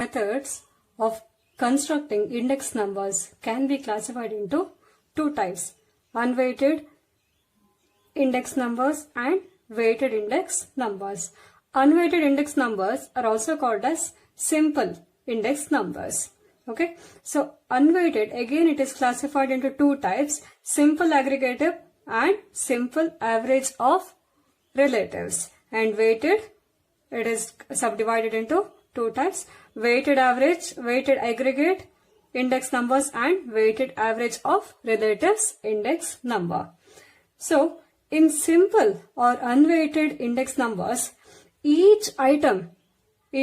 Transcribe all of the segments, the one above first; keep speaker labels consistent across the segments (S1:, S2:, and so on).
S1: Methods of constructing index numbers can be classified into two types: unweighted index numbers and weighted index numbers. Unweighted index numbers are also called as simple index numbers. Okay, so unweighted, again it is classified into two types: simple aggregative and simple average of relatives. And weighted, it is subdivided into two types: weighted average, weighted aggregate index numbers, and weighted average of relatives index number. So in simple or unweighted index numbers, each item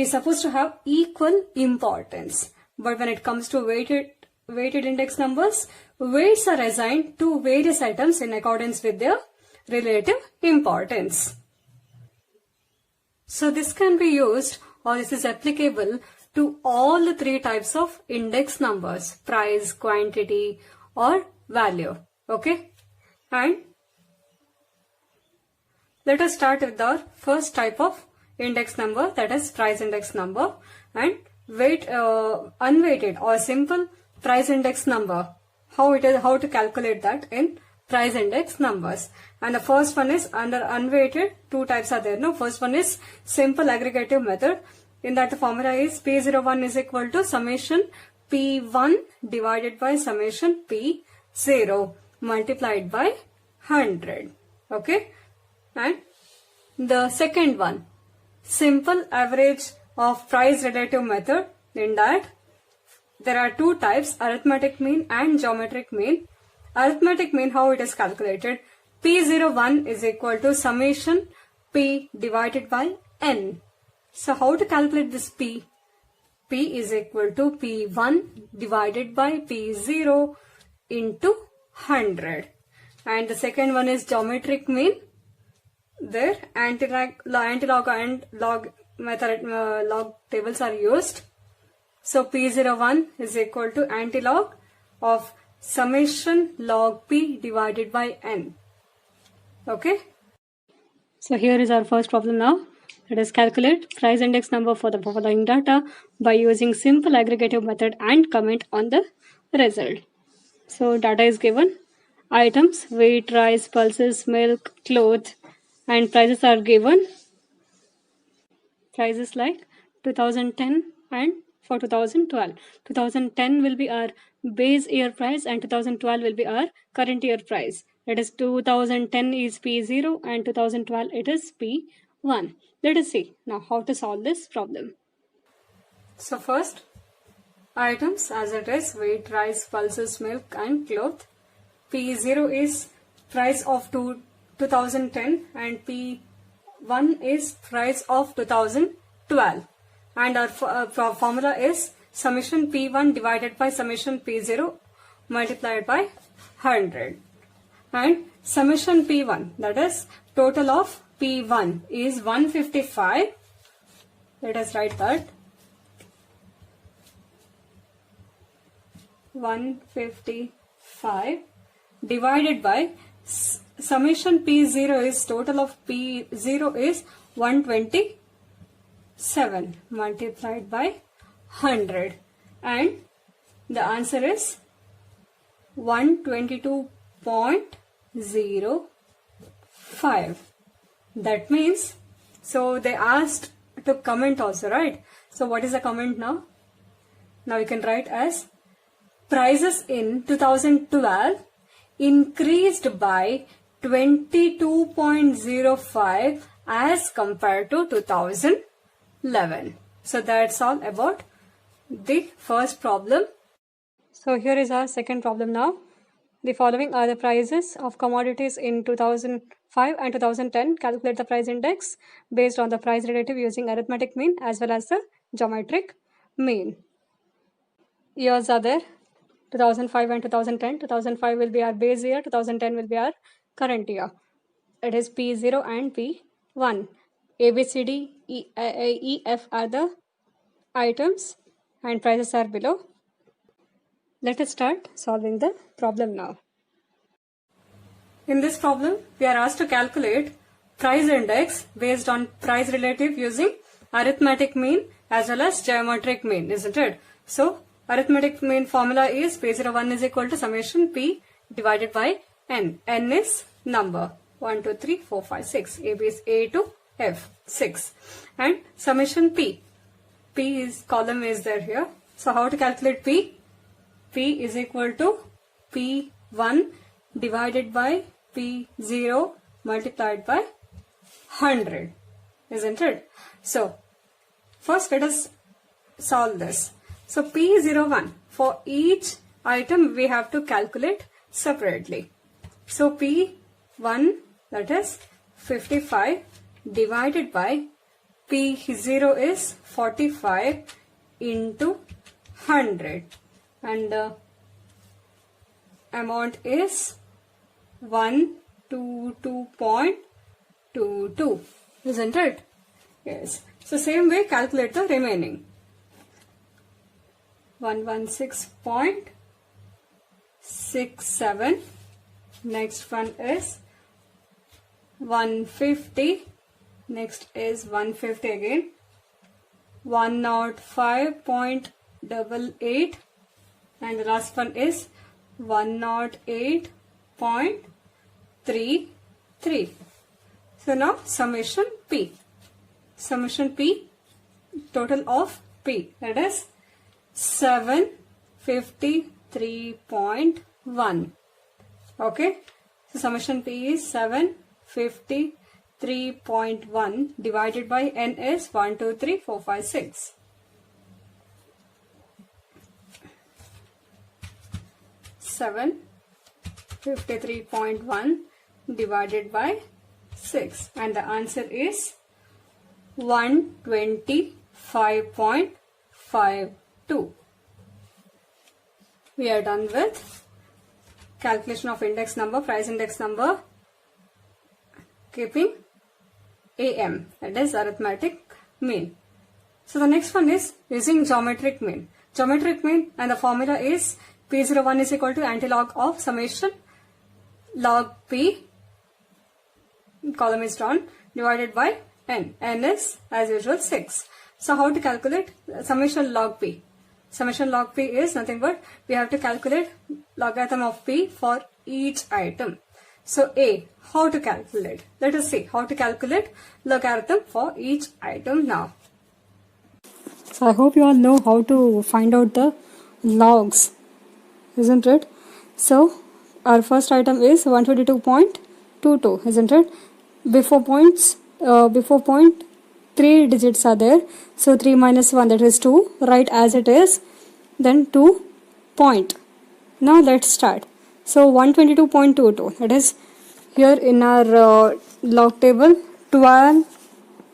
S1: is supposed to have equal importance. But when it comes to weighted index numbers, weights are assigned to various items in accordance with their relative importance. So this can be used, or this is applicable to all the three types of index numbers: price, quantity, or value. Okay, and let us start with our first type of index number, that is price index number. And unweighted or simple price index number, how to calculate that in price index numbers. And the first one is, under unweighted, two types are there. No, first one is simple aggregative method. In that the formula is P01 is equal to summation P1 divided by summation P0 multiplied by 100. Okay, and the second one, simple average of price relative method. In that there are two types: arithmetic mean and geometric mean. Arithmetic mean, how it is calculated: P01 is equal to summation P divided by N. So how to calculate this P? P is equal to P1 divided by P0 into 100. And the second one is geometric mean. There antilog and log method, log tables are used. So P01 is equal to antilog of summation log P divided by N. Okay. So here is our first problem now. Let us calculate price index number for the following data by using simple aggregative method and comment on the result. So data is given: items, weight, rice, pulses, milk, clothes, and prices are given. Prices like 2010 and for 2012. 2010 will be our base year price and 2012 will be our current year price. That is, 2010 is P0 and 2012 it is P1. Let us see now how to solve this problem. So first, items as it is: weight, rice, pulses, milk, and cloth. P0 is price of 2010 and P1 is price of 2012. And our formula is summation P1 divided by summation P0 multiplied by 100. And summation P1, that is total of P1, is 155. Let us write that. 155 divided by summation P0 is, total of P0 is 127 multiplied by 100, and the answer is 122.05. That means, so they asked to comment also, right? So what is the comment now? Now you can write as prices in 2012 increased by 22.05 as compared to 2011. So that's all about the first problem. So here is our second problem now. The following are the prices of commodities in 2005 and 2010. Calculate the price index based on the price relative using arithmetic mean as well as the geometric mean. Years are there: 2005 and 2010. 2005 will be our base year, 2010 will be our current year. It is P0 and P1. A, B, C, D, E, F are the items and prices are below. Let us start solving the problem now. In this problem, we are asked to calculate price index based on price relative using arithmetic mean as well as geometric mean, isn't it? So arithmetic mean formula is P01 is equal to summation P divided by N. N is number 1, 2, 3, 4, 5, 6. A, B is A to F, 6. And summation P. P is column is there here. So how to calculate P? P is equal to P1 divided by P0 multiplied by 100, isn't it? So first let us solve this. So P01, for each item we have to calculate separately. So P1, that is 55, divided by P0 is 45 into 100, and the amount is 122.22, isn't it? Yes. So same way calculate the remaining. 116.67. Next one is 150. Next is 150 again. 105.88, and the last one is 108.33. So now summation P. Summation P, total of P, that is 753.1. Okay. So summation P is 753.1 divided by N is 1, 2, 3, 4, 5, 6. Seven 53.1 divided by 6, and the answer is 125.52. We are done with calculation of index number, price index number, keeping AM, that is arithmetic mean. So the next one is using geometric mean. Geometric mean, and the formula is P01 is equal to antilog of summation log P, column is drawn, divided by N. N is as usual 6. So how to calculate summation log P? Summation log P is nothing but we have to calculate logarithm of P for each item. So A, how to calculate? Let us see how to calculate logarithm for each item now. So I hope you all know how to find out the logs, isn't it? So our first item is 122.22, isn't it? Before point 3 digits are there, so 3 minus 1, that is 2, write as it is, then 2 point. Now let's start. So 122.22, that is here in our log table, 12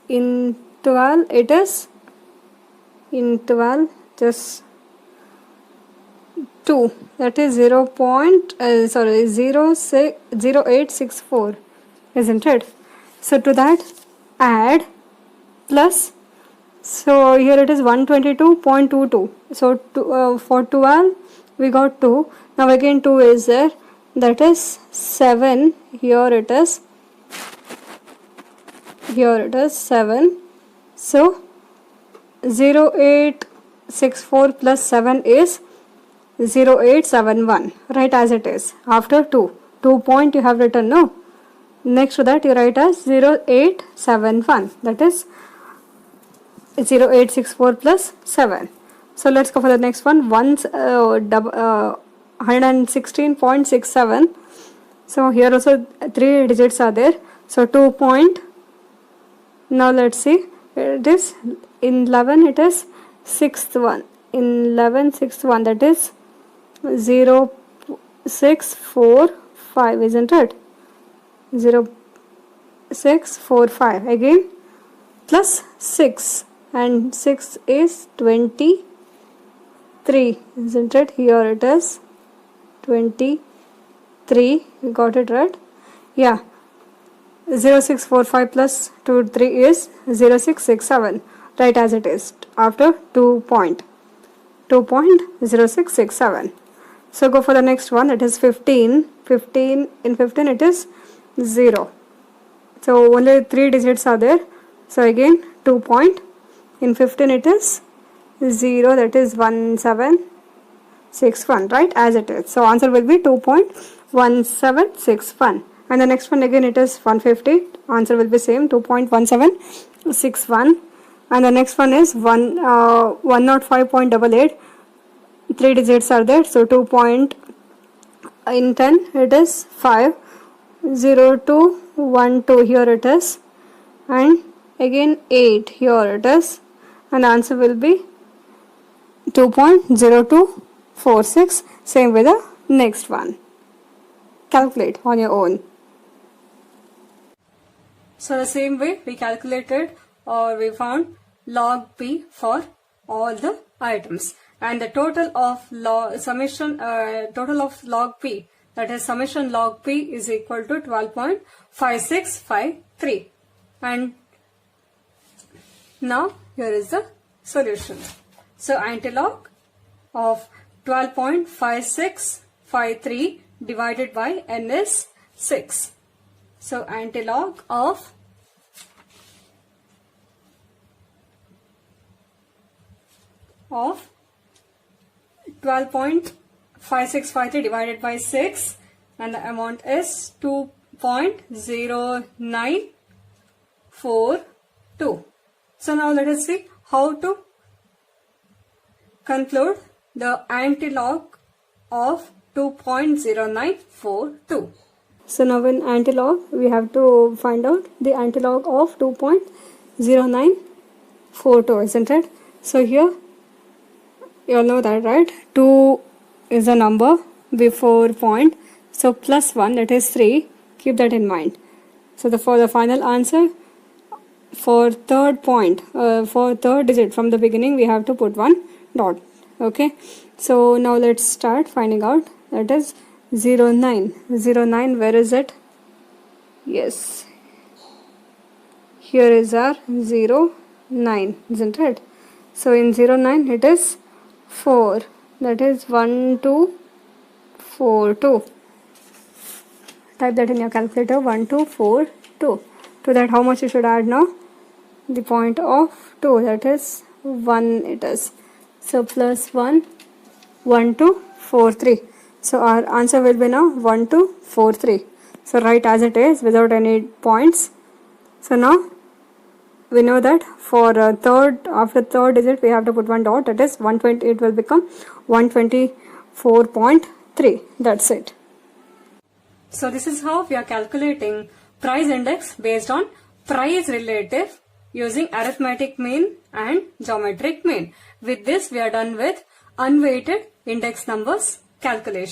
S1: in 12 it is, in 12 just 2, that is 0.0864, isn't it? So to that add plus, so here it is 122.22. So for 12 we got 2. Now again 2 is there, that is 7. Here it is 7. So 0864 plus 7 is 0871. Write as it is. After 2 point you have written, no? Next to that you write as 0871. That is 0864 plus 7. So let's go for the next one. 116.67. So here also 3 digits are there. So 2 point. Now let's see. It is in 11. It is 6th one. In 11 6th one, that is 0645, isn't it? 0645 again plus 6, and 6 is 23, isn't it? Here it is 23. You got it right? Yeah. 0645 plus 23 is 0667. Write as it is. After 2 point. 2.0667. So go for the next one. It is 15. 15 in 15 it is 0. So only 3 digits are there. So again 2 point. In 15 it is 0, that is 1761, right, as it is. So answer will be 2.1761. And the next one again it is 150. Answer will be same, 2.1761. And the next one is 105.88. 3 digits are there, so 2 point in 10 it is 5. 0 2 1 2 here it is, and again 8 here it is, and the answer will be 2.0246. Same with the next one. Calculate on your own. So the same way we calculated or we found log p for all the items, and the total of total of log p, that is summation log p, is equal to 12.5653. And now here is the solution. So antilog of 12.5653 divided by n is 6. So antilog of 12.5653 divided by 6, and the amount is 2.0942. So now let us see how to conclude the antilog of 2.0942. So now in antilog we have to find out the antilog of 2.0942, isn't it? So here you all know that, right? 2 is a number before point, so plus 1, that is 3. Keep that in mind. So for the final answer, for third point, for third digit from the beginning, we have to put one dot. Okay, so now let's start finding out. That is 09. 09, where is it? Yes, here is our 09, isn't it? So in 09 it is 4, that is 1242. Type that in your calculator, 1242. To that, how much you should add now? The point of 2, that is 1 it is. So plus 1, 1243. So our answer will be now 1243. So write as it is without any points. So now we know that for after third digit we have to put one dot, that is 120. It will become 124.3. That's it. So this is how we are calculating price index based on price relative using arithmetic mean and geometric mean. With this we are done with unweighted index numbers calculation.